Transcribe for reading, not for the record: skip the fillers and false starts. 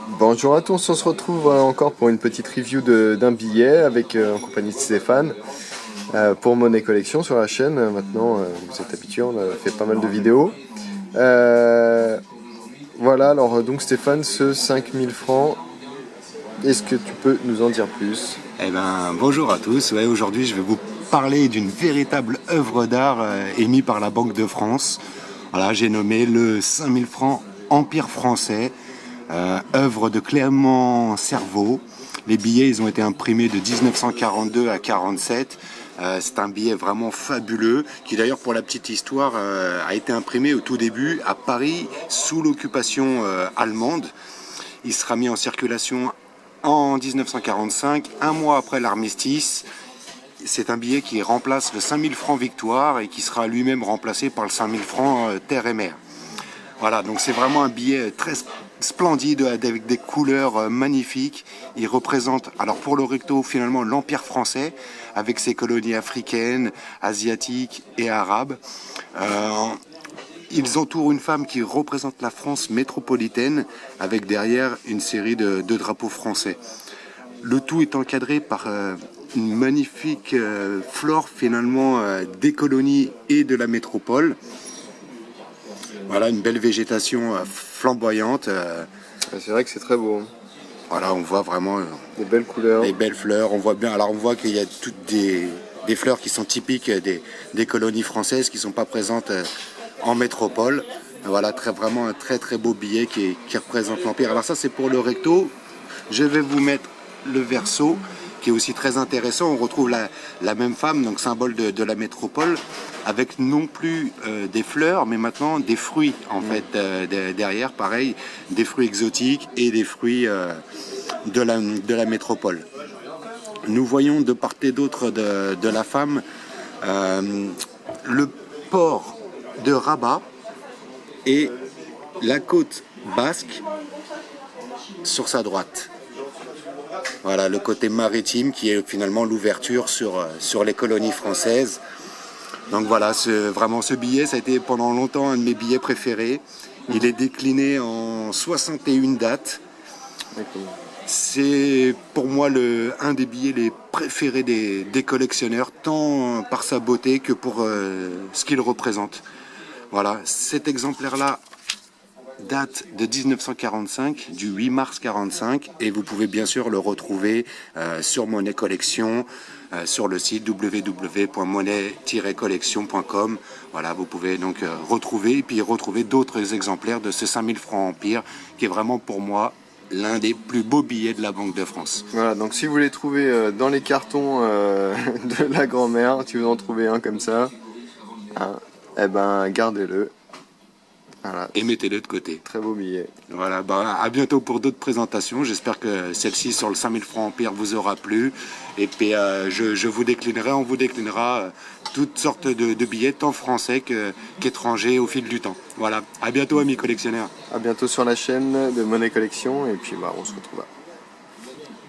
Bonjour à tous, on se retrouve encore pour une petite review d'un billet avec en compagnie de Stéphane pour Monnaie Collection sur la chaîne. Maintenant, vous êtes habitués, on a fait pas mal de vidéos. Voilà, alors donc Stéphane, ce 5000 francs, est-ce que tu peux nous en dire plus? Eh ben, bonjour à tous. Ouais, aujourd'hui, je vais vous parler d'une véritable œuvre d'art émise par la Banque de France. Voilà, j'ai nommé le 5000 francs Empire français, œuvre de Clément Cerveau. Les billets, ils ont été imprimés de 1942 à 47. C'est un billet vraiment fabuleux qui d'ailleurs, pour la petite histoire, a été imprimé au tout début à Paris sous l'occupation allemande. Il sera mis en circulation en 1945, un mois après l'armistice. C'est un billet qui remplace le 5000 francs Victoire et qui sera lui-même remplacé par le 5000 francs Terre et Mer. Voilà, donc c'est vraiment un billet très splendide avec des couleurs magnifiques. Il représente, alors pour le recto, finalement l'Empire français avec ses colonies africaines, asiatiques et arabes. Ils entourent une femme qui représente la France métropolitaine avec derrière une série de drapeaux français. Le tout est encadré par une magnifique flore finalement des colonies et de la métropole. Voilà, une belle végétation flamboyante. C'est vrai que c'est très beau. Voilà, on voit vraiment Des belles couleurs. des belles fleurs. On voit bien. Alors on voit qu'il y a toutes des fleurs qui sont typiques des colonies françaises qui ne sont pas présentes en métropole. Voilà, vraiment un très très beau billet qui représente l'Empire. Alors ça, c'est pour le recto. Je vais vous mettre le verso qui est aussi très intéressant. On retrouve la même femme, donc symbole de la métropole, avec non plus des fleurs, mais maintenant des fruits en fait derrière, pareil, des fruits exotiques et des fruits de la métropole. Nous voyons de part et d'autre de la femme le port de Rabat et la côte basque sur sa droite. Voilà, le côté maritime qui est finalement l'ouverture sur les colonies françaises. Donc voilà, vraiment ce billet, ça a été pendant longtemps un de mes billets préférés. Il est décliné en 61 dates. C'est pour moi un des billets les préférés des collectionneurs, tant par sa beauté que pour ce qu'il représente. Voilà, cet exemplaire-là date de 1945, du 8 mars 45, et vous pouvez bien sûr le retrouver sur Monnaie Collection, sur le site www.monnaie-collection.com. Voilà, vous pouvez donc retrouver d'autres exemplaires de ce 5000 francs Empire, qui est vraiment pour moi l'un des plus beaux billets de la Banque de France. Voilà, donc si vous les trouvez dans les cartons de la grand-mère, si vous en trouvez un comme ça, hein, eh ben gardez-le. Voilà. Et mettez-le de côté. Très beau billet. Voilà, à bientôt pour d'autres présentations. J'espère que celle-ci sur le 5000 francs Empire vous aura plu. Et puis on vous déclinera toutes sortes de billets, tant français qu'étrangers au fil du temps. Voilà, à bientôt amis collectionneurs. À bientôt sur la chaîne de Monnaie Collection et puis on se retrouve là.